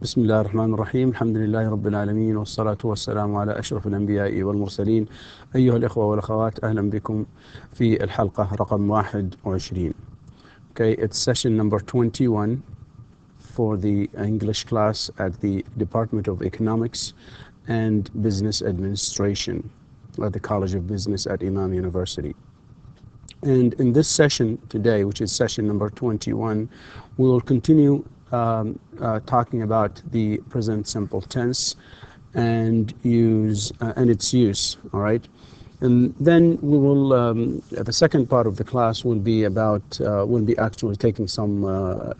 بسم الله الرحمن الرحيم. الحمد لله رب العالمين، والصلاة والسلام على أشرف الأنبياء والمرسلين. أيها الإخوة والأخوات، أهلا بكم في الحلقة رقم 21. Okay, it's session number 21 for the English class at the Department of Economics and Business Administration at the College of Business at Imam University. And in this session today, which is session number 21, we will continue talking about the present simple tense and its use. All right, and then we will the second part of the class will be about we'll be actually taking some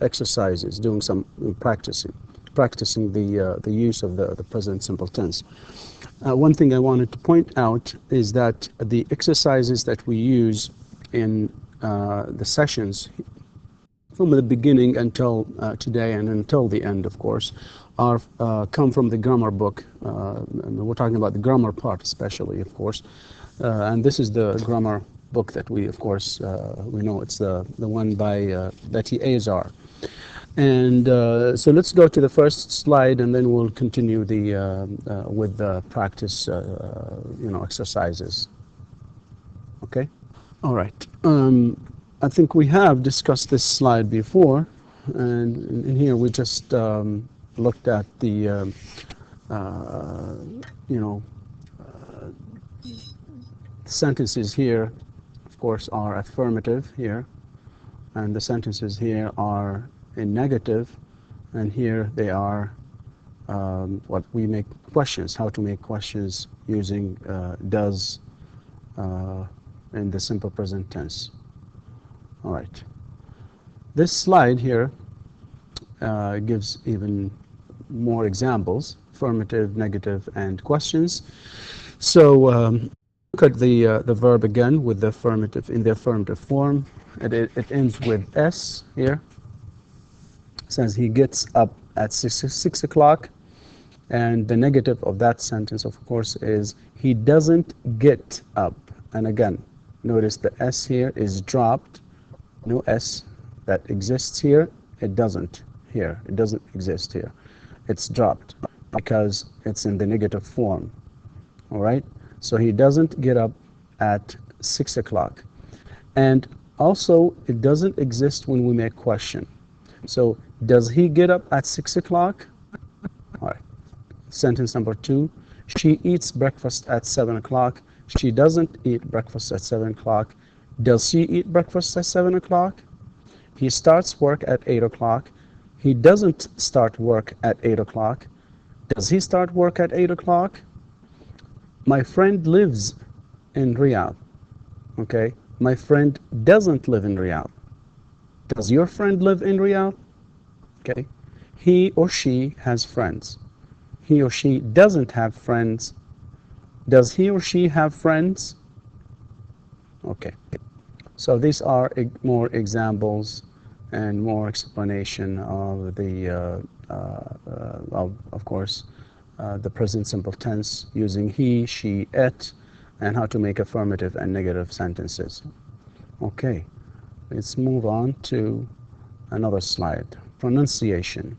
exercises, doing some practicing the use of the present simple tense. One thing I wanted to point out is that the exercises that we use in the sessions from the beginning until today and until the end, of course, are come from the grammar book. We're talking about the grammar part especially, of course. And this is the grammar book that we, of course, we know it's the one by Betty Azar. And so let's go to the first slide, and then we'll continue with the practice, exercises. Okay. All right. I think we have discussed this slide before, and in here we just looked at the sentences here, of course, are affirmative here, and the sentences here are in negative, and here they are what we make questions, how to make questions using does in the simple present tense. All right. This slide here gives even more examples: affirmative, negative, and questions. So look at the verb again with the affirmative in the affirmative form. It ends with S here. It says he gets up at 6 o'clock, and the negative of that sentence, of course, is he doesn't get up. And again, notice the S here is dropped. No S that exists here, it doesn't here. It doesn't exist here. It's dropped because it's in the negative form. All right? So he doesn't get up at 6 o'clock. And also, it doesn't exist when we make question. So, does he get up at 6 o'clock? All right. Sentence number 2. She eats breakfast at 7 o'clock. She doesn't eat breakfast at 7 o'clock. Does she eat breakfast at 7 o'clock? He starts work at 8 o'clock. He doesn't start work at 8 o'clock. Does he start work at 8 o'clock? My friend lives in Riyadh. Okay? My friend doesn't live in Riyadh. Does your friend live in Riyadh? Okay? He or she has friends. He or she doesn't have friends. Does he or she have friends? Okay. So these are more examples and more explanation of the, of course, the present simple tense using he, she, it, and how to make affirmative and negative sentences. Okay, let's move on to another slide. Pronunciation.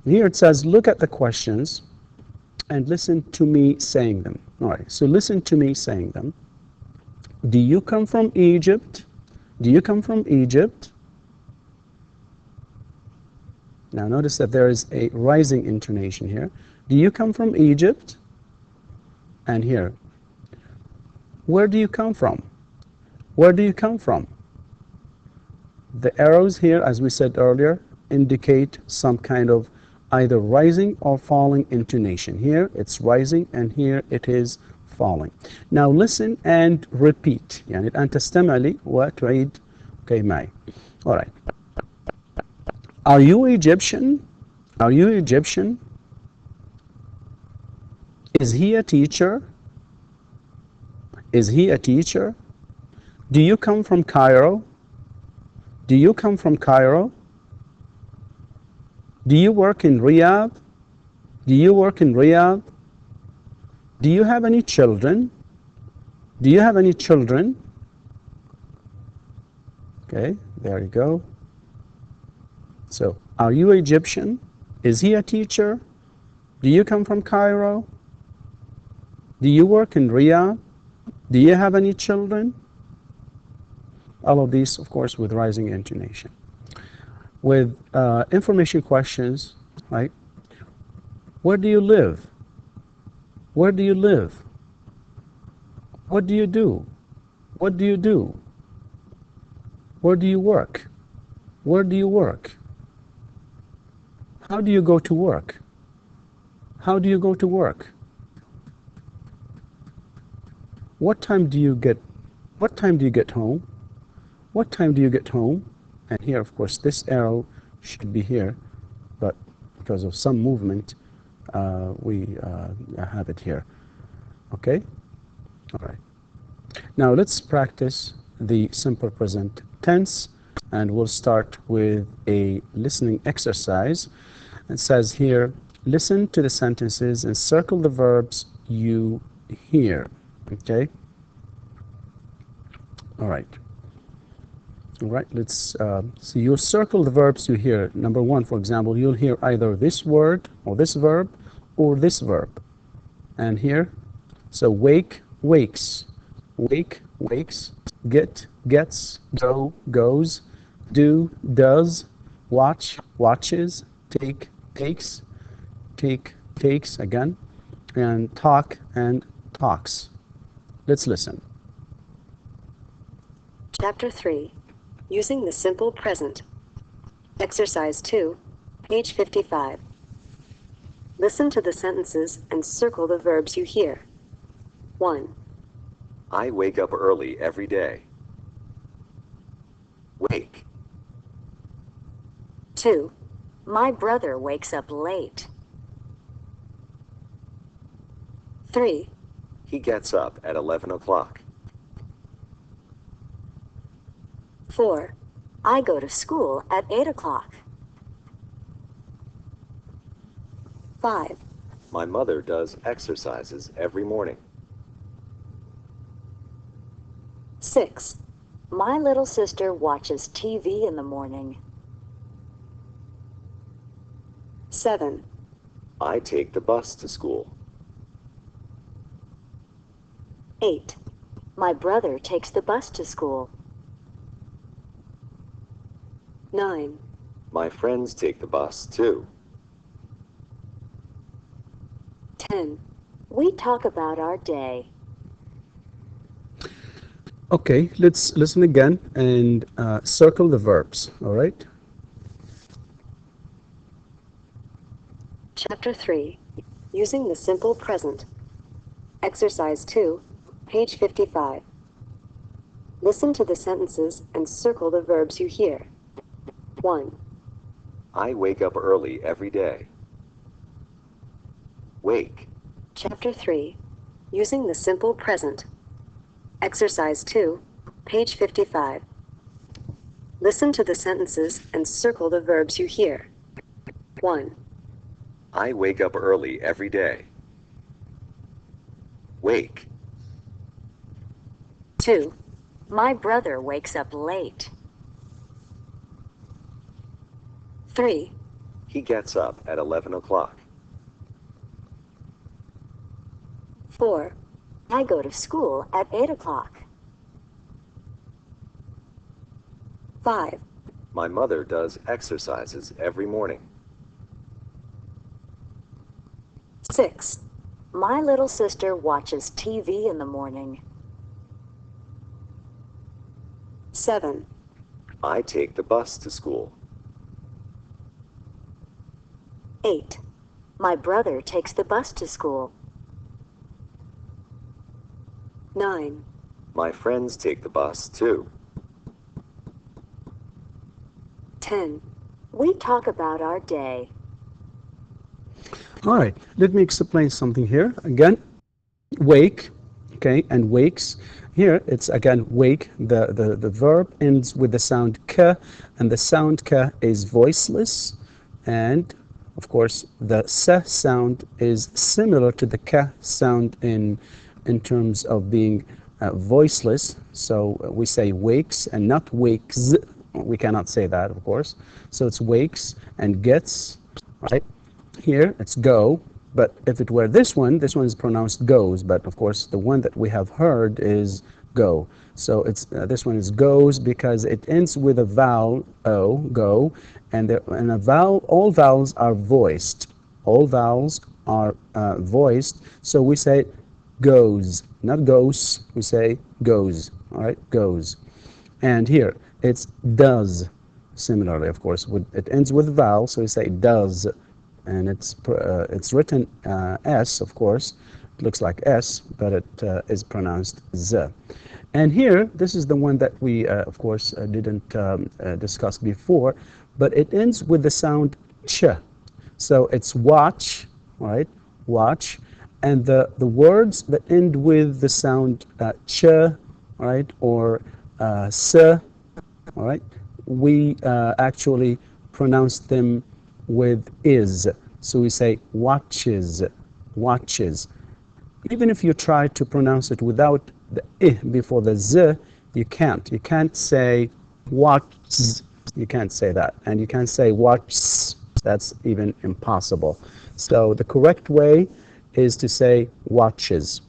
Here it says, look at the questions and listen to me saying them. All right, so listen to me saying them. Do you come from Egypt? Do you come from Egypt? Now notice that there is a rising intonation here. Do you come from Egypt? And here, where do you come from? Where do you come from? The arrows here, as we said earlier, indicate some kind of either rising or falling intonation. Here it's rising, and here it is falling. Now listen and repeat. يعني الآن تستمع لي وتعيد معي. All right. Are you Egyptian? Are you Egyptian? Is he a teacher? Is he a teacher? Do you come from Cairo? Do you come from Cairo? Do you work in Riyadh? Do you work in Riyadh? Do you have any children? Do you have any children? Okay, there you go. So, are you Egyptian? Is he a teacher? Do you come from Cairo? Do you work in Riyadh? Do you have any children? All of these, of course, with rising intonation. With information questions, right? Where do you live? Where do you live? What do you do? What do you do? Where do you work? Where do you work? How do you go to work? How do you go to work? What time do you get home? What time do you get home? And here, of course, this arrow should be here, but because of some movement, we have it here. Okay? All right. Now let's practice the simple present tense, and we'll start with a listening exercise. It says here, listen to the sentences and circle the verbs you hear. Okay? All right. All right, let's see. You'll circle the verbs you hear. Number one, for example, you'll hear either this word or this verb or this verb. And here, so wake, wakes, wake, wakes, get, gets, go, goes, do, does, watch, watches, take, takes, take, takes again, and talk and talks. Let's listen. Chapter 3. Using the simple present. Exercise 2, page 55. Listen to the sentences and circle the verbs you hear. 1. I wake up early every day. Wake. 2. My brother wakes up late. 3. He gets up at 11 o'clock. 4. I go to school at 8 o'clock. 5. My mother does exercises every morning. 6. My little sister watches TV in the morning. 7. I take the bus to school. 8. My brother takes the bus to school. 9. My friends take the bus too. 10. We talk about our day. Okay, let's listen again and circle the verbs, all right? Chapter 3. Using the simple present. Exercise 2, page 55. Listen to the sentences and circle the verbs you hear. 1. I wake up early every day. Wake. Chapter 3. Using the simple present. Exercise 2, page 55. Listen to the sentences and circle the verbs you hear. 1. I wake up early every day. Wake. 2. My brother wakes up late. 3. He gets up at 11 o'clock. 4. I go to school at 8 o'clock. 5. My mother does exercises every morning. 6. My little sister watches TV in the morning. 7. I take the bus to school. 8. My brother takes the bus to school. 9. My friends take the bus too. 10. We talk about our day. All right, let me explain something here. Again, wake, okay, and wakes. Here, it's again wake. The verb ends with the sound k, and the sound k is voiceless. And, of course, the s sound is similar to the k sound in terms of being voiceless. So we say wakes and not wakes. We cannot say that, of course. So it's wakes and gets, right? Here it's go, but if it were this one is pronounced goes, but of course the one that we have heard is go. So it's this one is goes because it ends with a vowel o, go, and a vowel. All vowels are voiced. All vowels are voiced. So we say goes, not goes. We say goes. All right, goes. And here it's does. Similarly, of course, it ends with vowel, so we say does, and it's written s, of course. It looks like s, but it is pronounced z. And here, this is the one that we, of course, didn't discuss before, but it ends with the sound ch. So it's watch, right? Watch, and the words that end with the sound ch, right, or s, all right, we actually pronounce them with is. So we say watches, watches. Even if you try to pronounce it without the I before the z, you can't. You can't say watches. You can't say that. And you can't say watches. That's even impossible. So the correct way is to say watches.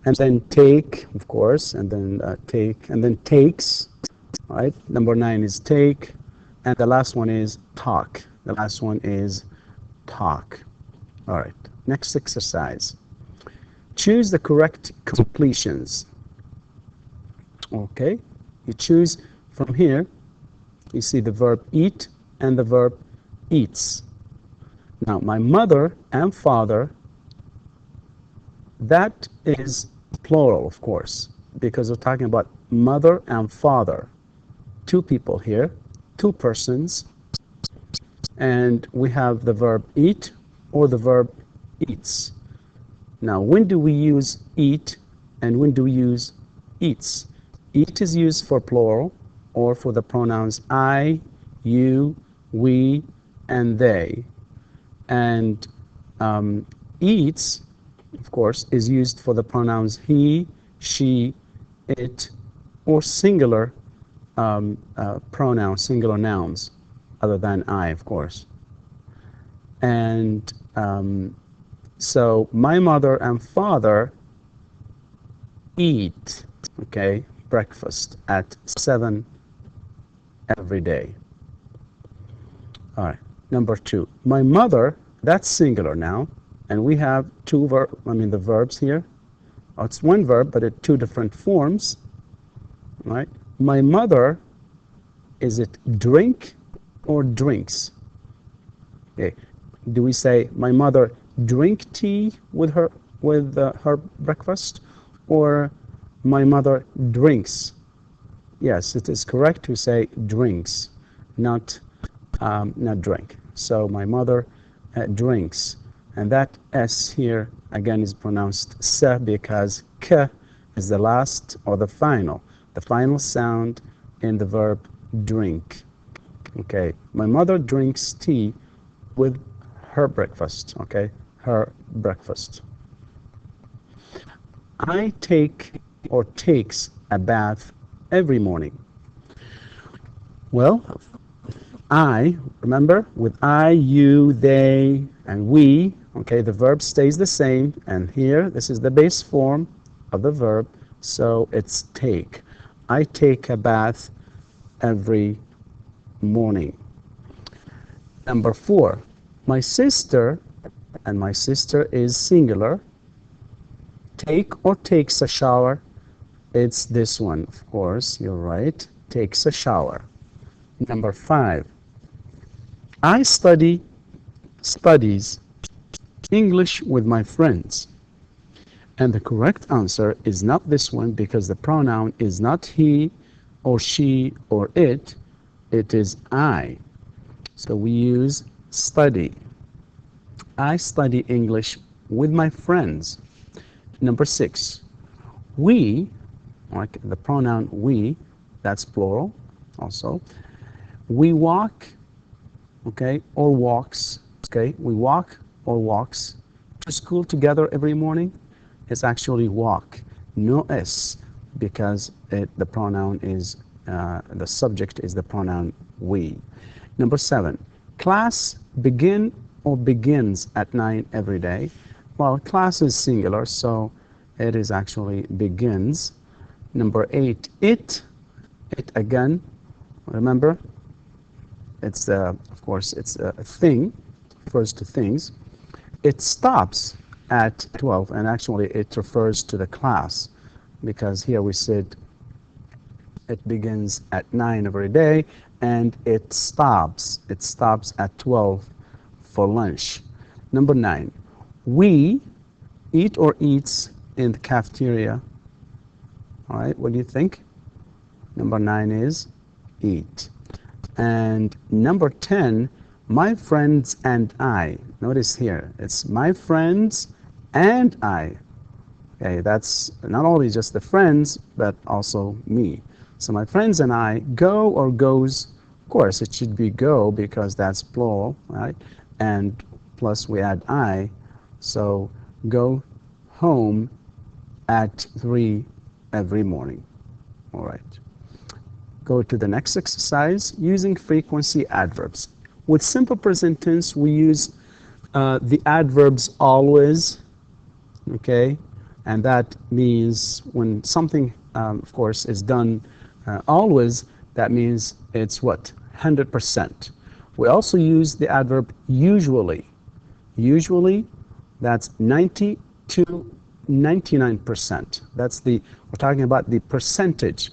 And then take, of course, and then take, and then takes. All right, number 9 is take, and the last one is talk. The last one is talk. All right, next exercise. Choose the correct completions. Okay, you choose from here. You see the verb eat and the verb eats. Now, my mother and father, that is plural, of course, because we're talking about mother and father. 2 people here, 2 persons, and we have the verb eat or the verb eats. Now, when do we use eat and when do we use eats? Eat is used for plural or for the pronouns I, you, we, and they. And eats, of course, is used for the pronouns he, she, it, or singular pronouns, singular nouns, other than I, of course. And so my mother and father eat, okay, breakfast at 7 every day. All right, number 2. My mother, that's singular now, and we have the verbs here. Oh, it's one verb, but it's 2 different forms, right? My mother, is it drink or drinks? Okay. Do we say my mother drink tea with her breakfast, or my mother drinks? Yes, it is correct to say drinks, not drink. So my mother drinks, and that s here again is pronounced s because k is the last or the final sound in the verb drink. Okay, my mother drinks tea with her breakfast. Okay, her breakfast. I take or takes a bath every morning. Well, I, remember, with I, you, they, and we, okay, the verb stays the same, and here, this is the base form of the verb, so it's take. I take a bath every morning. Number 4, my sister, and my sister is singular, take or takes a shower. It's this one, of course, you're right, takes a shower. Number 5, I studies English with my friends. And the correct answer is not this one because the pronoun is not he or she or it, it is I. So we use study. I study English with my friends. Number 6, we, like the pronoun we, that's plural also. We walk, okay, or walks, okay, we walk or walks to school together every morning. It's actually walk, no s, because the pronoun is, the subject is the pronoun we. Number 7, class begins or begins at 9 every day? Well, class is singular, so it is actually begins. Number 8, it again, remember, it's of course, it's a thing, refers to things. It stops at 12, and actually it refers to the class, because here we said it begins at 9 every day, and it stops at 12 for lunch. Number 9, we eat or eats in the cafeteria. All right, what do you think? Number 9 is eat. And number 10, my friends and I. Notice here, it's my friends and I. Okay, that's not only just the friends, but also me. So my friends and I go or goes. Of course, it should be go because that's plural, right? And plus we add I. So go home at 3 every morning. All right. Go to the next exercise, using frequency adverbs. With simple present tense, we use the adverbs always, okay? And that means when something, of course, is done always, that means it's what? 100%. We also use the adverb usually. Usually, that's 90 to 99%. That's we're talking about the percentage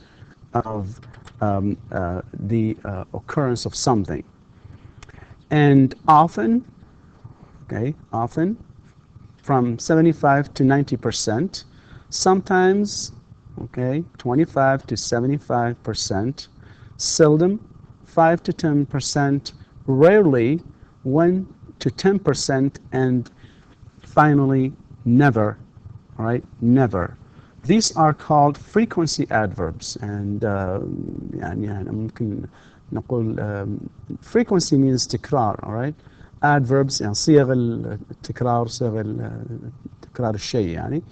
of the occurrence of something. And often, okay, often from 75 to 90%, sometimes, okay, 25 to 75%, seldom 5 to 10%, rarely 1 to 10%, and finally never, all right, never. These are called frequency adverbs, and يعني ممكن نقول frequency means تكرار, all right. Adverbs يعني صيغ التكرار, صيغ تكرار الشيء يعني.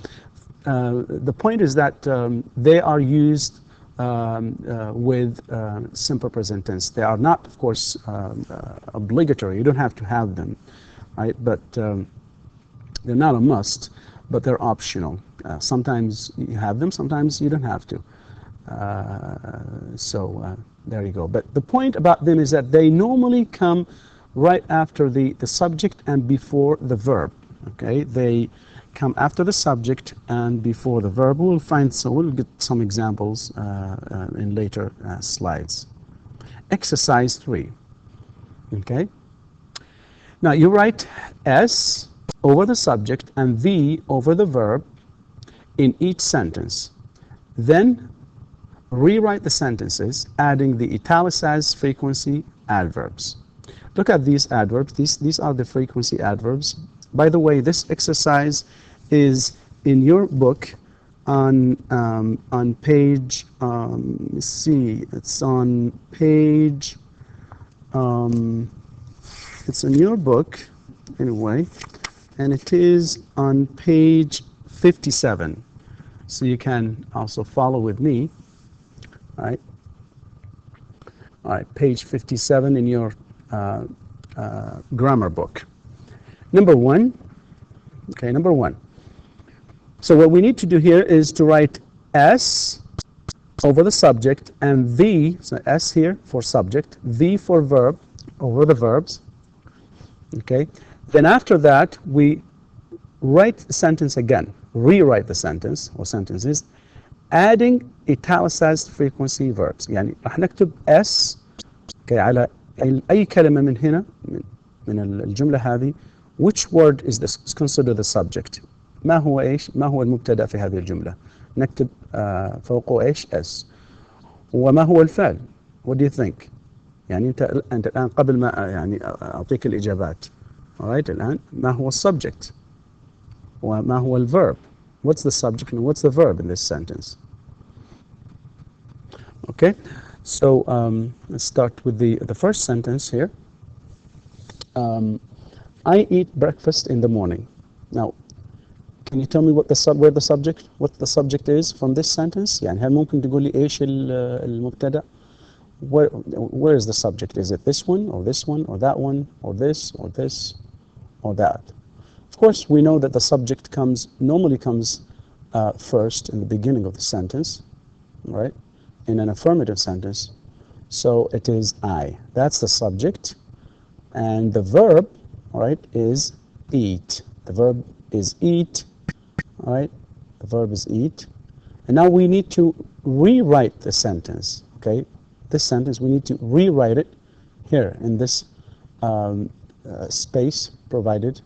The point is that they are used with simple present tense. They are not, of course, obligatory. You don't have to have them, right? But they're not a must, but they're optional. Sometimes you have them, sometimes you don't have to. So there you go. But the point about them is that they normally come right after the subject and before the verb. Okay, they come after the subject and before the verb. We'll get some examples in later slides. Exercise 3. Okay. Now you write S over the subject and V over the verb in each sentence. Then rewrite the sentences, adding the italicized frequency adverbs. Look at these adverbs. These are the frequency adverbs. By the way, this exercise is in your book on page, let's see, it's on page, it's in your book anyway, and it is on page 57. So you can also follow with me, all right? All right, page 57 in your grammar book. Number 1, okay, number 1. So what we need to do here is to write S over the subject and V, so S here for subject, V for verb over the verbs, okay? Then after that, we write the sentence again, rewrite the sentence or sentences, adding italicized frequency verbs. يعني راح نكتب S okay, على أي كلمة من هنا من الجملة هذه. Which word is this considered the subject? ما هو إيش؟ ما هو المبتدأ في هذه الجملة؟ نكتب فوقه إيش؟ S. وما هو الفعل؟ What do you think? يعني أنت الآن قبل ما يعني أعطيك الإجابات. Alright, الآن ما هو السبجكت؟ وما هو الverb? What's the subject and what's the verb in this sentence? Okay, so let's start with the first sentence here. I eat breakfast in the morning. Now, can you tell me what the subject is from this sentence? يعني هل ممكن تقول لي إيش المبتدأ? Where is the subject? Is it this one or this one or that one or this or this? or that. Of course, we know that the subject normally comes first in the beginning of the sentence, right? In an affirmative sentence. So it is I. That's the subject. And the verb, all right, is eat. The verb is eat, all right? The verb is eat. And now we need to rewrite the sentence, okay? This sentence, we need to rewrite it here in this space provided.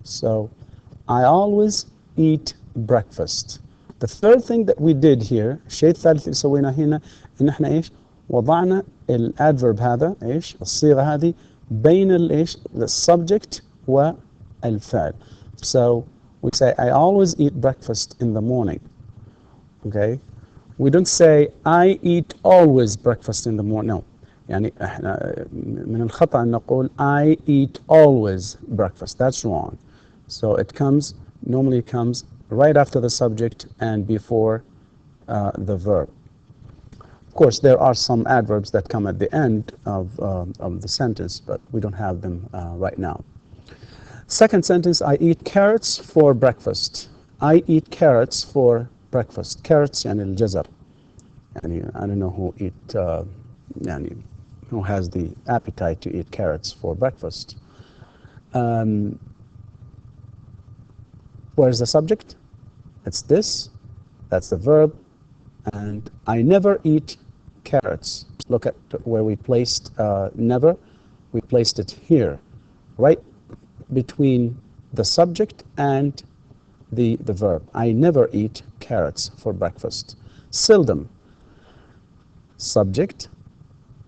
So, I always eat breakfast. The third thing that we did here, الشيء الثالث اللي سويناه هنا إن إحنا إيش؟ وضعنا الادverb هذا إيش؟ الصيغة هذه بين الإيش؟ the subject والفعل. So, we say I always eat breakfast in the morning. Okay? We don't say I eat always breakfast in the morning. No. يعني احنا من الخطأ أن نقول I eat always breakfast. That's wrong. So it normally comes right after the subject and before the verb. Of course, there are some adverbs that come at the end of the sentence, but we don't have them right now. Second sentence, I eat carrots for breakfast. I eat carrots for breakfast. Carrots يعني الجزر. يعني I don't know who has the appetite to eat carrots for breakfast. Where's the subject? It's this. That's the verb. And I never eat carrots. Look at where we placed never. We placed it here, right between the subject and the verb. I never eat carrots for breakfast. Seldom. Subject,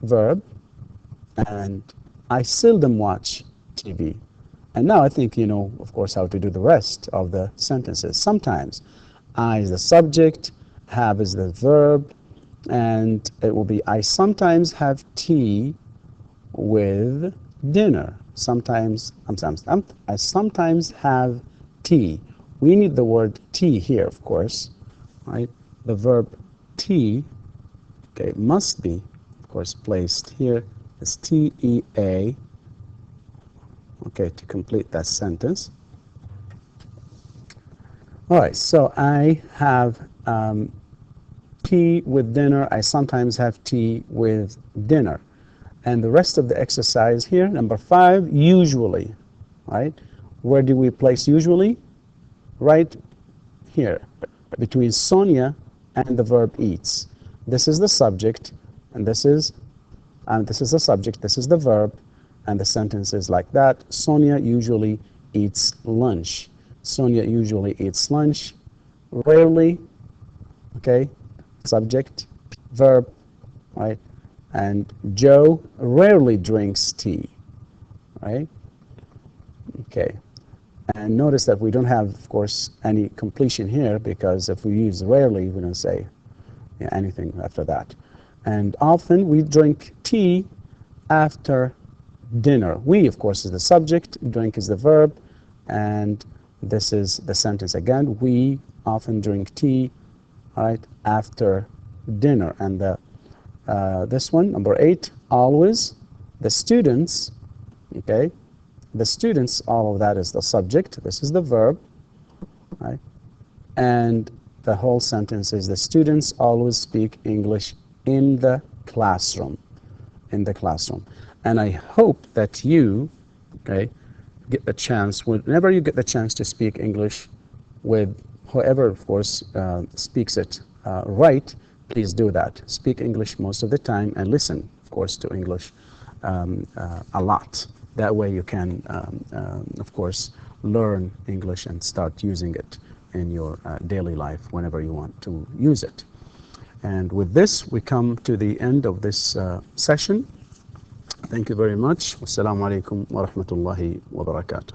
verb, and I seldom watch TV. And now I think you know, of course, how to do the rest of the sentences. Sometimes I is the subject, have is the verb, and it will be I sometimes have tea with dinner. I sometimes have tea. We need the word tea here, of course, right? The verb tea, okay, must be, of course, placed here as T-E-A, okay, to complete that sentence. All right, so I have tea with dinner. I sometimes have tea with dinner. And the rest of the exercise here, number 5, usually, right? Where do we place usually? Right here, between Sonia and the verb eats. This is the subject, and this is the subject, this is the verb, and the sentence is like that. Sonia usually eats lunch. Sonia usually eats lunch. Rarely, okay, subject, verb, right? And Joe rarely drinks tea, right? Okay. And notice that we don't have, of course, any completion here, because if we use rarely, we don't say anything after that. And often we drink tea after dinner. We, of course, is the subject, drink is the verb, and this is the sentence again. We often drink tea, right, after dinner. And this one, number 8, always. The students, okay, the students, all of that is the subject. This is the verb, right? And the whole sentence is the students always speak English in the classroom. In the classroom. And I hope that you, okay, get the chance, whenever you get the chance to speak English with whoever, of course, speaks it right, please do that. Speak English most of the time and listen, of course, to English a lot. That way you can, of course, learn English and start using it in your daily life whenever you want to use it. And with this, we come to the end of this session. Thank you very much. Wassalamu alaikum wa rahmatullahi wa barakatuh.